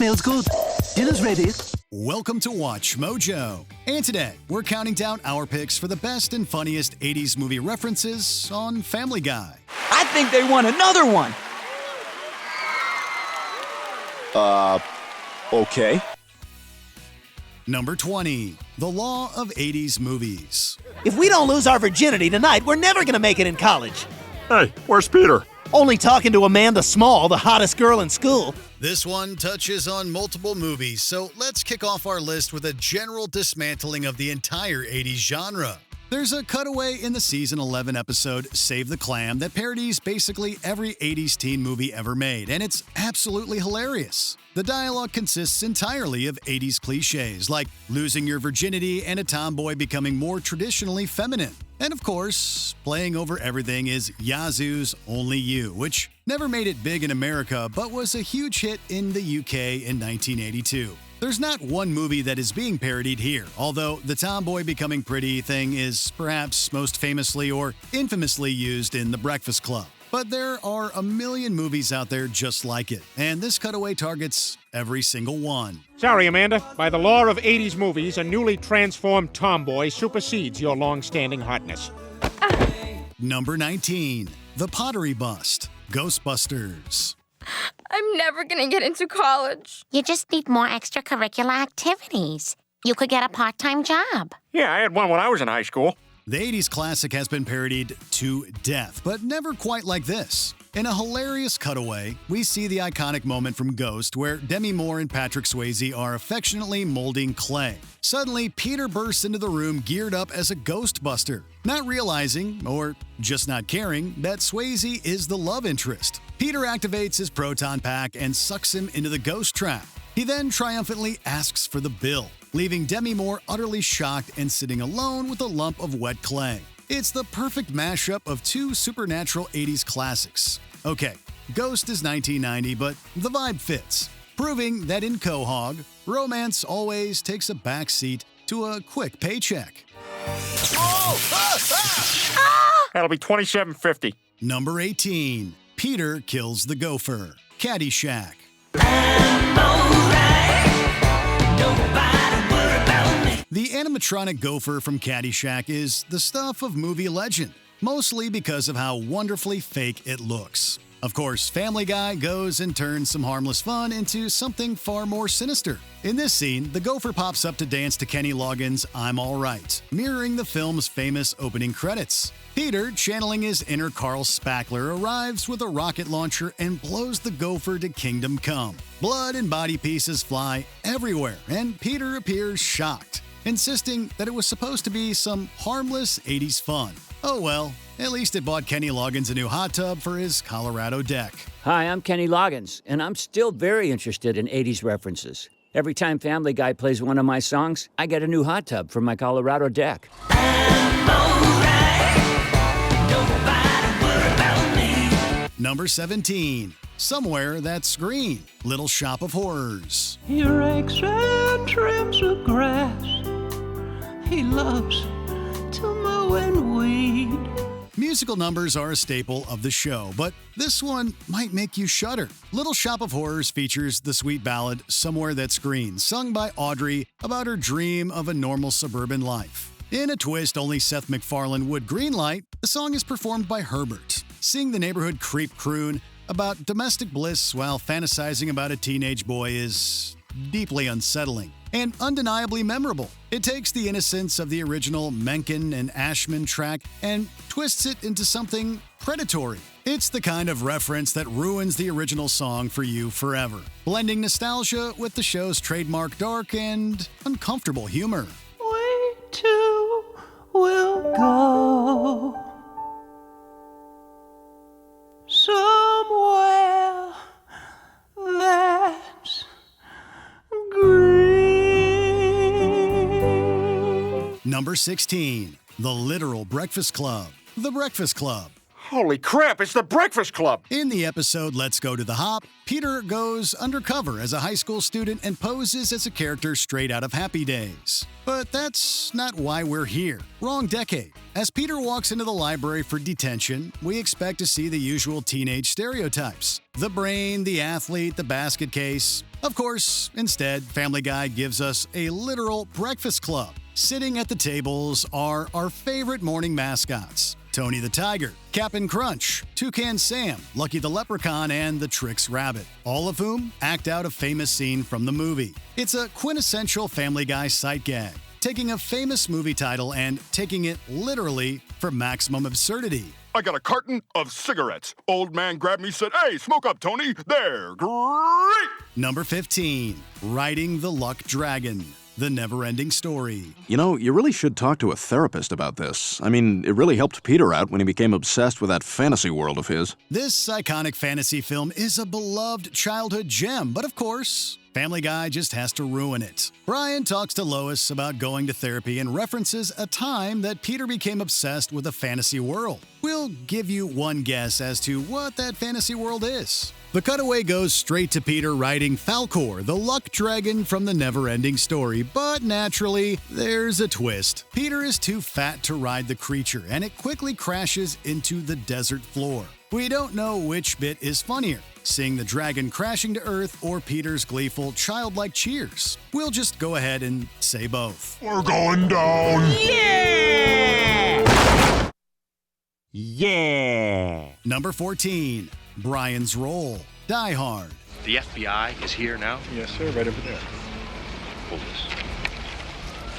smells good. Dinner's ready. Welcome to Watch Mojo. And today, we're counting down our picks for the best and funniest 80s movie references on Family Guy. I think they want another one. Okay. Number 20, The Law of 80s Movies. If we don't lose our virginity tonight, we're never gonna make it in college. Hey, where's Peter? Only talking to Amanda Small, the hottest girl in school. This one touches on multiple movies, so let's kick off our list with a general dismantling of the entire 80s genre. There's a cutaway in the season 11 episode Save the Clam that parodies basically every 80s teen movie ever made, and it's absolutely hilarious. The dialogue consists entirely of 80s cliches like losing your virginity and a tomboy becoming more traditionally feminine. And of course, playing over everything is Yazoo's Only You, which never made it big in America but was a huge hit in the UK in 1982. There's not one movie that is being parodied here, although the tomboy becoming pretty thing is perhaps most famously or infamously used in The Breakfast Club. But there are a million movies out there just like it, and this cutaway targets every single one. Sorry, Amanda. By the law of 80s movies, a newly transformed tomboy supersedes your long-standing hotness. Number 19, The Pottery Bust, Ghostbusters. I'm never gonna get into college. You just need more extracurricular activities. You could get a part-time job. Yeah, I had one when I was in high school. The 80s classic has been parodied to death, but never quite like this. In a hilarious cutaway, we see the iconic moment from Ghost where Demi Moore and Patrick Swayze are affectionately molding clay. Suddenly, Peter bursts into the room geared up as a Ghostbuster, not realizing, or just not caring, that Swayze is the love interest. Peter activates his proton pack and sucks him into the ghost trap. He then triumphantly asks for the bill, leaving Demi Moore utterly shocked and sitting alone with a lump of wet clay. It's the perfect mashup of two supernatural 80s classics. Okay, Ghost is 1990, but the vibe fits, proving that in Quahog, romance always takes a backseat to a quick paycheck. That'll be $27.50. Number 18, Peter Kills the Gopher, Caddyshack. The animatronic gopher from Caddyshack is the stuff of movie legend, mostly because of how wonderfully fake it looks. Of course, Family Guy goes and turns some harmless fun into something far more sinister. In this scene, the gopher pops up to dance to Kenny Loggins' I'm Alright, mirroring the film's famous opening credits. Peter, channeling his inner Carl Spackler, arrives with a rocket launcher and blows the gopher to kingdom come. Blood and body pieces fly everywhere, and Peter appears shocked, insisting that it was supposed to be some harmless 80s fun. Oh well, at least it bought Kenny Loggins a new hot tub for his Colorado deck. Hi, I'm Kenny Loggins, and I'm still very interested in 80s references. Every time Family Guy plays one of my songs, I get a new hot tub for my Colorado deck. Number 17, Somewhere That's Green, Little Shop of Horrors. He rakes and trims the grass. He loves to mow and weed. Musical numbers are a staple of the show, but this one might make you shudder. Little Shop of Horrors features the sweet ballad Somewhere That's Green, sung by Audrey about her dream of a normal suburban life. In a twist only Seth MacFarlane would greenlight, the song is performed by Herbert, sing the neighborhood creep croon about domestic bliss while fantasizing about a teenage boy is deeply unsettling and undeniably memorable. It takes the innocence of the original Menken and Ashman track and twists it into something predatory. It's the kind of reference that ruins the original song for you forever, blending nostalgia with the show's trademark dark and uncomfortable humor. We two will go somewhere that's green. Number 16, The Literal Breakfast Club, The Breakfast Club. Holy crap, it's the Breakfast Club! In the episode Let's Go to the Hop, Peter goes undercover as a high school student and poses as a character straight out of Happy Days. But that's not why we're here. Wrong decade. As Peter walks into the library for detention, we expect to see the usual teenage stereotypes. The brain, the athlete, the basket case. Of course, instead, Family Guy gives us a literal breakfast club. Sitting at the tables are our favorite morning mascots. Tony the Tiger, Cap'n Crunch, Toucan Sam, Lucky the Leprechaun, and the Trix Rabbit, all of whom act out a famous scene from the movie. It's a quintessential Family Guy sight gag, taking a famous movie title and taking it literally for maximum absurdity. I got a carton of cigarettes. Old man grabbed me, said, "Hey, smoke up, Tony. There, great!" Number 15, Riding the Luck Dragon. The Neverending Story. You know, you really should talk to a therapist about this. I mean, it really helped Peter out when he became obsessed with that fantasy world of his. This iconic fantasy film is a beloved childhood gem, but of course, Family Guy just has to ruin it. Brian talks to Lois about going to therapy and references a time that Peter became obsessed with a fantasy world. We'll give you one guess as to what that fantasy world is. The cutaway goes straight to Peter riding Falkor, the luck dragon from the Neverending Story, but naturally, there's a twist. Peter is too fat to ride the creature, and it quickly crashes into the desert floor. We don't know which bit is funnier, seeing the dragon crashing to Earth or Peter's gleeful, childlike cheers. We'll just go ahead and say both. We're going down. Yeah! Number 14, Brian's Roll, Die Hard. The FBI is here now? Yes, sir, right over there. Hold this.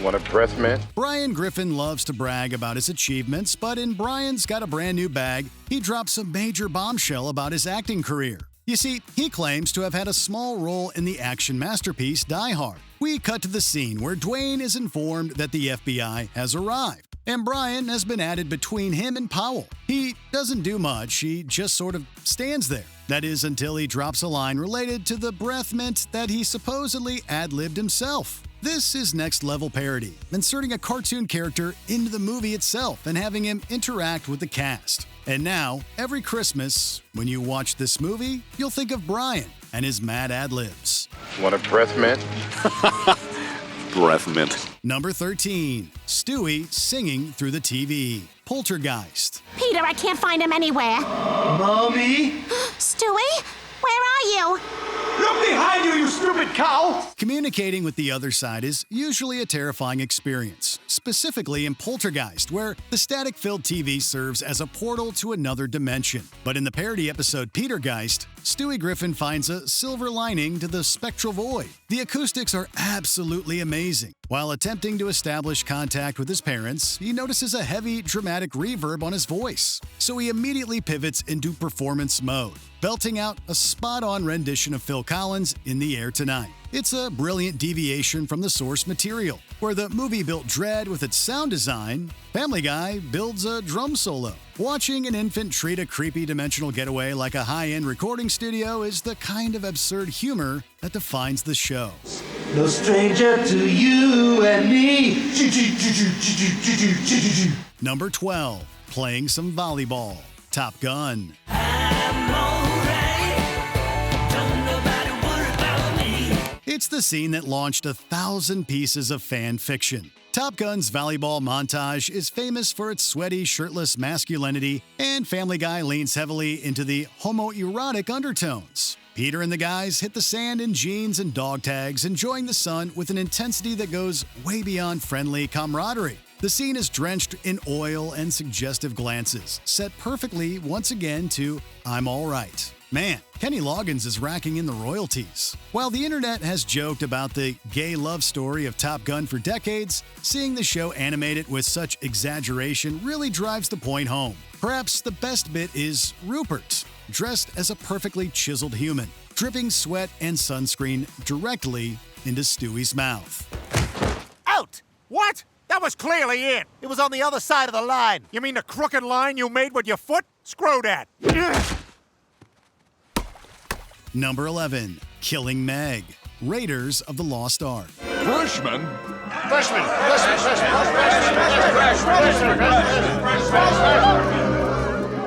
Want a breath, man? Brian Griffin loves to brag about his achievements, but in Brian's Got a Brand New Bag, he drops a major bombshell about his acting career. You see, he claims to have had a small role in the action masterpiece Die Hard. We cut to the scene where Dwayne is informed that the FBI has arrived, and Brian has been added between him and Powell. He doesn't do much, he just sort of stands there. That is until he drops a line related to the breath mint that he supposedly ad-libbed himself. This is next-level parody, inserting a cartoon character into the movie itself and having him interact with the cast. And now, every Christmas, when you watch this movie, you'll think of Brian and his mad ad-libs. Want a breath, man? Breath mint. Number 13, Stewie singing through the TV. Poltergeist. Peter, I can't find him anywhere. Mommy? Stewie, where are you? Look behind you, you stupid cow! Communicating with the other side is usually a terrifying experience, specifically in Poltergeist, where the static-filled TV serves as a portal to another dimension. But in the parody episode Petergeist, Stewie Griffin finds a silver lining to the spectral void. The acoustics are absolutely amazing. While attempting to establish contact with his parents, he notices a heavy, dramatic reverb on his voice. So he immediately pivots into performance mode, belting out a spot-on rendition of Phil Collins' In the Air Tonight. It's a brilliant deviation from the source material. Where the movie built dread with its sound design, Family Guy builds a drum solo. Watching an infant treat a creepy dimensional getaway like a high-end recording studio is the kind of absurd humor that defines the show. No stranger to you and me. Number 12, playing some volleyball. Top Gun. It's the scene that launched 1,000 pieces of fan fiction. Top Gun's volleyball montage is famous for its sweaty, shirtless masculinity, and Family Guy leans heavily into the homoerotic undertones. Peter and the guys hit the sand in jeans and dog tags, enjoying the sun with an intensity that goes way beyond friendly camaraderie. The scene is drenched in oil and suggestive glances, set perfectly once again to I'm All Right. Man, Kenny Loggins is racking in the royalties. While the internet has joked about the gay love story of Top Gun for decades, seeing the show animated with such exaggeration really drives the point home. Perhaps the best bit is Rupert, dressed as a perfectly chiseled human, dripping sweat and sunscreen directly into Stewie's mouth. Out! What? That was clearly it. It was on the other side of the line. You mean the crooked line you made with your foot? Screw that. Number 11, Killing Meg, Raiders of the Lost Ark. Freshman?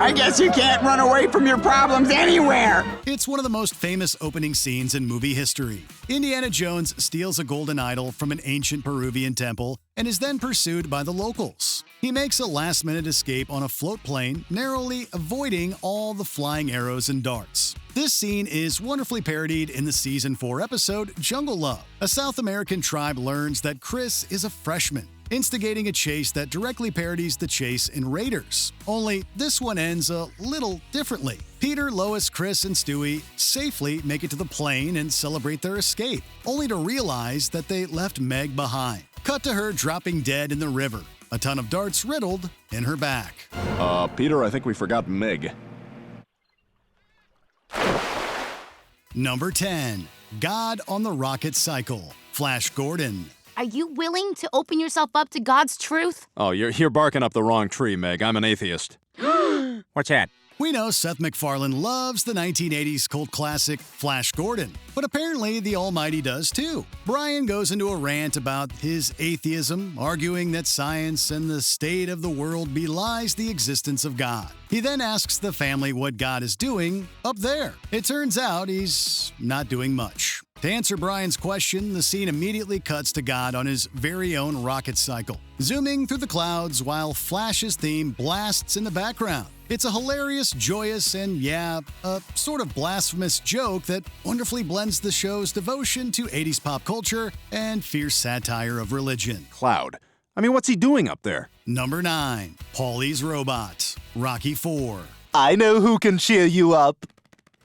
I guess you can't run away from your problems anywhere. It's one of the most famous opening scenes in movie history. Indiana Jones steals a golden idol from an ancient Peruvian temple and is then pursued by the locals. He makes a last-minute escape on a float plane, narrowly avoiding all the flying arrows and darts. This scene is wonderfully parodied in the Season 4 episode Jungle Love. A South American tribe learns that Chris is a freshman, instigating a chase that directly parodies the chase in Raiders. Only this one ends a little differently. Peter, Lois, Chris, and Stewie safely make it to the plane and celebrate their escape, only to realize that they left Meg behind. Cut to her dropping dead in the river, a ton of darts riddled in her back. Peter, I think we forgot Meg. Number 10. God on the Rocket Cycle. Flash Gordon. Are you willing to open yourself up to God's truth? Oh, you're barking up the wrong tree, Meg. I'm an atheist. What's that? We know Seth MacFarlane loves the 1980s cult classic Flash Gordon, but apparently the Almighty does too. Brian goes into a rant about his atheism, arguing that science and the state of the world belies the existence of God. He then asks the family what God is doing up there. It turns out he's not doing much. To answer Brian's question, the scene immediately cuts to God on his very own rocket cycle, zooming through the clouds while Flash's theme blasts in the background. It's a hilarious, joyous, and a sort of blasphemous joke that wonderfully blends the show's devotion to 80s pop culture and fierce satire of religion. Cloud. I mean, what's he doing up there? Number 9. Paulie's Robot. Rocky 4. I know who can cheer you up.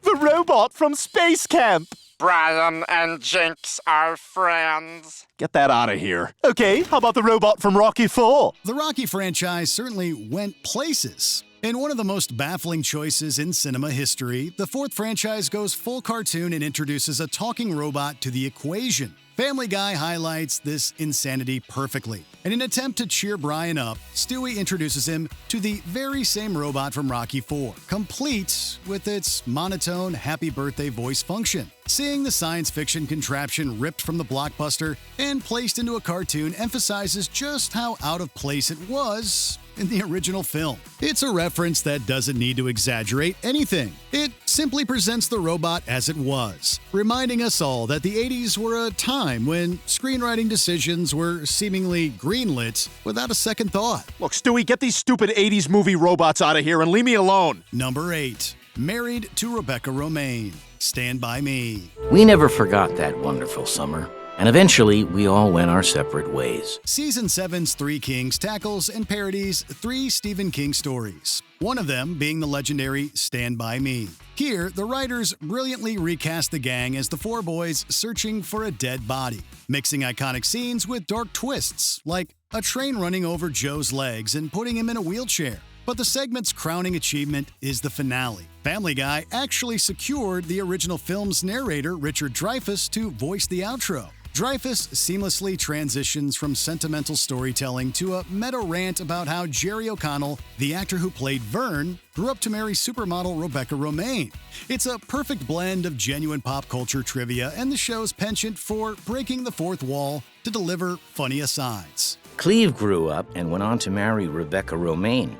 The robot from Space Camp. Brian and Jinx are friends. Get that out of here. Okay, how about the robot from Rocky 4? The Rocky franchise certainly went places. In one of the most baffling choices in cinema history, the fourth franchise goes full cartoon and introduces a talking robot to the equation. Family Guy highlights this insanity perfectly. In an attempt to cheer Brian up, Stewie introduces him to the very same robot from Rocky 4, complete with its monotone happy birthday voice function. Seeing the science fiction contraption ripped from the blockbuster and placed into a cartoon emphasizes just how out of place it was in the original film. It's a reference that doesn't need to exaggerate anything. It simply presents the robot as it was, reminding us all that the 80s were a time when screenwriting decisions were seemingly greenlit without a second thought. Look, Stewie, get these stupid 80s movie robots out of here and leave me alone. Number 8. Married to Rebecca Romaine. Stand By Me. We never forgot that wonderful summer. And eventually, we all went our separate ways. Season 7's Three Kings tackles and parodies 3 Stephen King stories, one of them being the legendary Stand By Me. Here, the writers brilliantly recast the gang as the 4 boys searching for a dead body, mixing iconic scenes with dark twists, like a train running over Joe's legs and putting him in a wheelchair. But the segment's crowning achievement is the finale. Family Guy actually secured the original film's narrator, Richard Dreyfuss, to voice the outro. Dreyfuss seamlessly transitions from sentimental storytelling to a meta rant about how Jerry O'Connell, the actor who played Vern, grew up to marry supermodel Rebecca Romaine. It's a perfect blend of genuine pop culture trivia and the show's penchant for breaking the fourth wall to deliver funny asides. Cleve grew up and went on to marry Rebecca Romaine.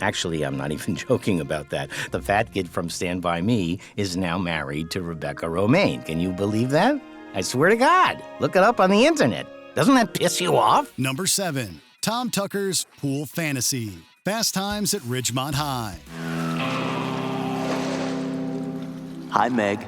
Actually, I'm not even joking about that. The fat kid from Stand By Me is now married to Rebecca Romaine. Can you believe that? I swear to God. Look it up on the internet. Doesn't that piss you off? Number 7. Tom Tucker's Pool Fantasy. Fast Times at Ridgemont High. Hi, Meg.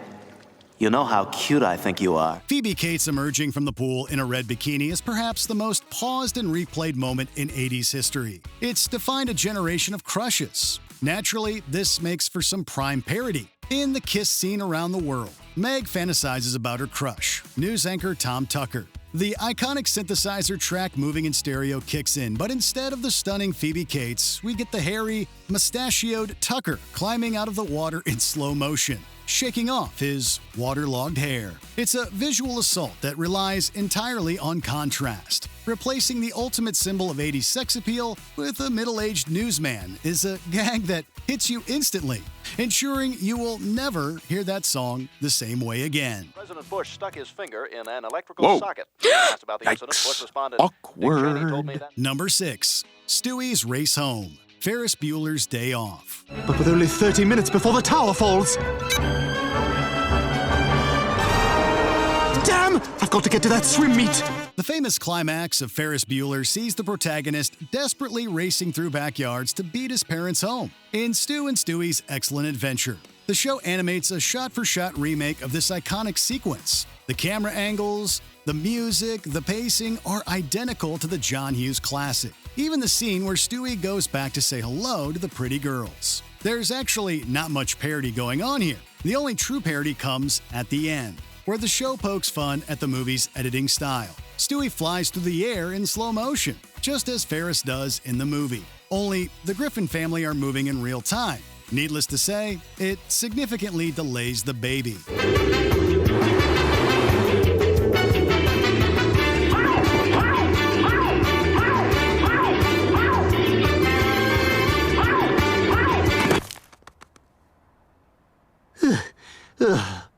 You know how cute I think you are. Phoebe Cates emerging from the pool in a red bikini is perhaps the most paused and replayed moment in 80s history. It's defined a generation of crushes. Naturally, this makes for some prime parody. In the kiss scene around the world, Meg fantasizes about her crush, news anchor Tom Tucker. The iconic synthesizer track moving in stereo kicks in, but instead of the stunning Phoebe Cates, we get the hairy, mustachioed Tucker climbing out of the water in slow motion, shaking off his waterlogged hair. It's a visual assault that relies entirely on contrast. Replacing the ultimate symbol of 80s sex appeal with a middle-aged newsman is a gag that hits you instantly, ensuring you will never hear that song the same way again. President Bush stuck his finger in an electrical socket. Asked about the incident, Bush responded, Awkward. Dick Cheney told me that. Number 6. Stewie's Race Home. Ferris Bueller's Day Off. But with only 30 minutes before the tower falls. Damn! I've got to get to that swim meet. The famous climax of Ferris Bueller sees the protagonist desperately racing through backyards to beat his parents home in Stu and Stewie's Excellent Adventure. The show animates a shot-for-shot remake of this iconic sequence. The camera angles, the music, the pacing are identical to the John Hughes classic. Even the scene where Stewie goes back to say hello to the pretty girls. There's actually not much parody going on here. The only true parody comes at the end, where the show pokes fun at the movie's editing style. Stewie flies through the air in slow motion, just as Ferris does in the movie. Only the Griffin family are moving in real time. Needless to say, it significantly delays the baby.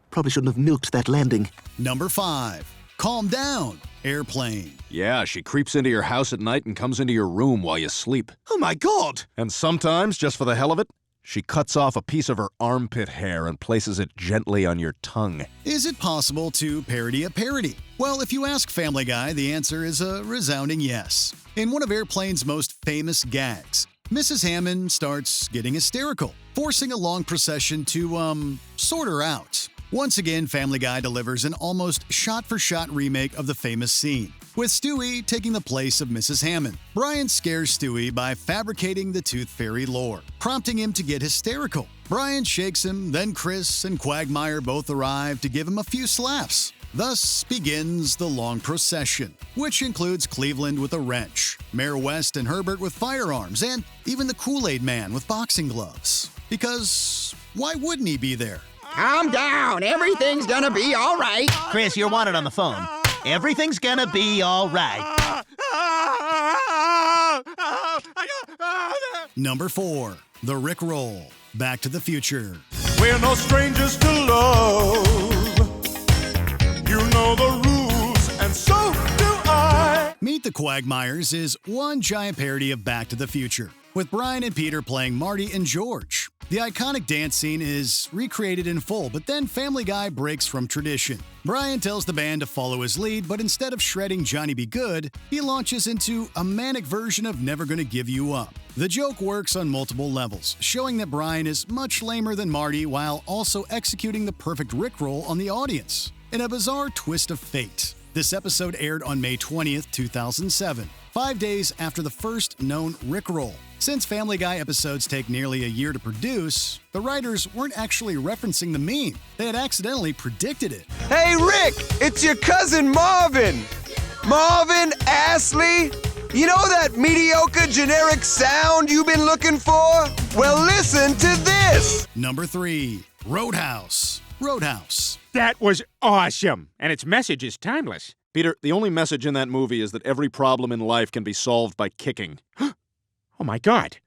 Probably shouldn't have milked that landing. Number 5. Calm Down, Airplane. Yeah, she creeps into your house at night and comes into your room while you sleep. Oh my God! And sometimes, just for the hell of it, she cuts off a piece of her armpit hair and places it gently on your tongue. Is it possible to parody a parody? Well, if you ask Family Guy, the answer is a resounding yes. In one of Airplane's most famous gags, Mrs. Hammond starts getting hysterical, forcing a long procession to, sort her out. Once again, Family Guy delivers an almost shot-for-shot remake of the famous scene, with Stewie taking the place of Mrs. Hammond. Brian scares Stewie by fabricating the Tooth Fairy lore, prompting him to get hysterical. Brian shakes him, then Chris and Quagmire both arrive to give him a few slaps. Thus begins the long procession, which includes Cleveland with a wrench, Mayor West and Herbert with firearms, and even the Kool-Aid Man with boxing gloves. Because why wouldn't he be there? Calm down. Everything's gonna be all right. Chris, you're wanted on the phone. Everything's gonna be all right. Number 4. The Rickroll, Back to the Future. We're no strangers to love. You know the rules, and so do I. Meet the Quagmires is one giant parody of Back to the Future, with Brian and Peter playing Marty and George. The iconic dance scene is recreated in full, but then Family Guy breaks from tradition. Brian tells the band to follow his lead, but instead of shredding Johnny Be Good, he launches into a manic version of Never Gonna Give You Up. The joke works on multiple levels, showing that Brian is much lamer than Marty while also executing the perfect Rickroll on the audience. In a bizarre twist of fate, this episode aired on May 20th, 2007, 5 days after the first known Rickroll. Since Family Guy episodes take nearly a year to produce, the writers weren't actually referencing the meme. They had accidentally predicted it. Hey Rick, it's your cousin Marvin! Marvin Astley? You know that mediocre generic sound you've been looking for? Well, listen to this! Number 3. Roadhouse. Roadhouse. That was awesome, and its message is timeless. Peter, the only message in that movie is that every problem in life can be solved by kicking. Oh my God.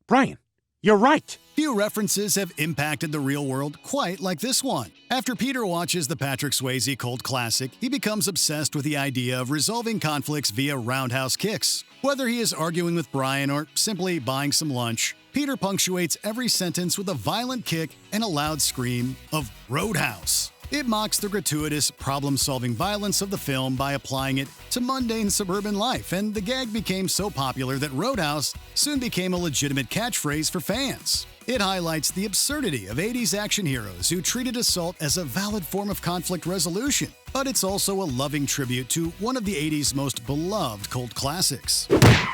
Brian, you're right. Few references have impacted the real world quite like this one. After Peter watches the Patrick Swayze cult classic, he becomes obsessed with the idea of resolving conflicts via roundhouse kicks. Whether he is arguing with Brian or simply buying some lunch, Peter punctuates every sentence with a violent kick and a loud scream of Roadhouse. It mocks the gratuitous, problem-solving violence of the film by applying it to mundane suburban life, and the gag became so popular that Roadhouse soon became a legitimate catchphrase for fans. It highlights the absurdity of 80s action heroes who treated assault as a valid form of conflict resolution, but it's also a loving tribute to one of the 80s most beloved cult classics.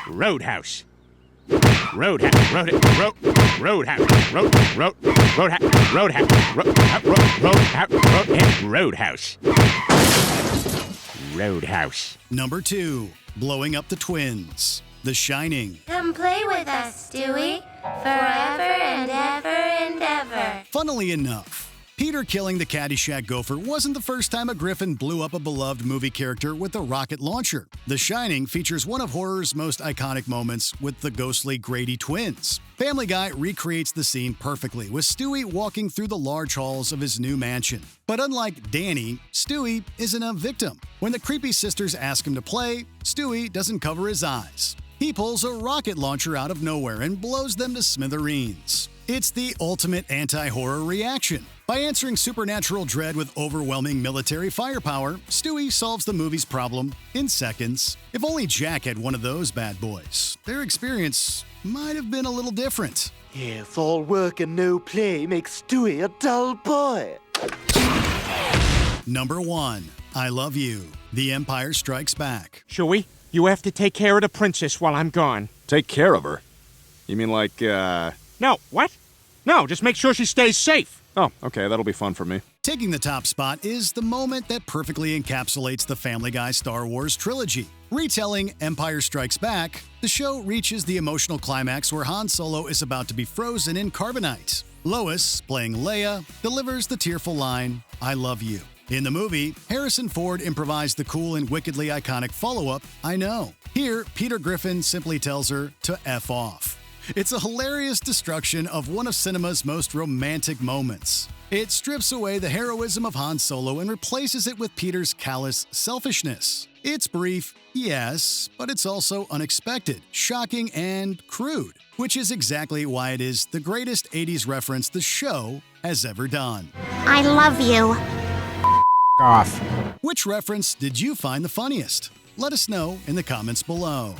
Roadhouse. Roadhouse. Roadhouse. Roadhouse. Number 2. Blowing Up the Twins. The Shining. Come play with us, Stewie. Forever and ever and ever. Funnily enough, Peter killing the Caddyshack gopher wasn't the first time a Griffin blew up a beloved movie character with a rocket launcher. The Shining features one of horror's most iconic moments with the ghostly Grady twins. Family Guy recreates the scene perfectly, with Stewie walking through the large halls of his new mansion. But unlike Danny, Stewie isn't a victim. When the creepy sisters ask him to play, Stewie doesn't cover his eyes. He pulls a rocket launcher out of nowhere and blows them to smithereens. It's the ultimate anti-horror reaction. By answering supernatural dread with overwhelming military firepower, Stewie solves the movie's problem in seconds. If only Jack had one of those bad boys, their experience might have been a little different. Yes, all work and no play makes Stewie a dull boy. Number 1. I Love You. The Empire Strikes Back. Chewie, you have to take care of the princess while I'm gone. Take care of her? You mean like, No, what? No, just make sure she stays safe. Oh, okay, that'll be fun for me. Taking the top spot is the moment that perfectly encapsulates the Family Guy Star Wars trilogy. Retelling Empire Strikes Back, the show reaches the emotional climax where Han Solo is about to be frozen in carbonite. Lois, playing Leia, delivers the tearful line, "I love you." In the movie, Harrison Ford improvised the cool and wickedly iconic follow-up, "I know." Here, Peter Griffin simply tells her to F off. It's a hilarious destruction of one of cinema's most romantic moments. It strips away the heroism of Han Solo and replaces it with Peter's callous selfishness. It's brief, yes, but it's also unexpected, shocking, and crude, which is exactly why it is the greatest 80s reference the show has ever done. I love you. Off. Which reference did you find the funniest? Let us know in the comments below.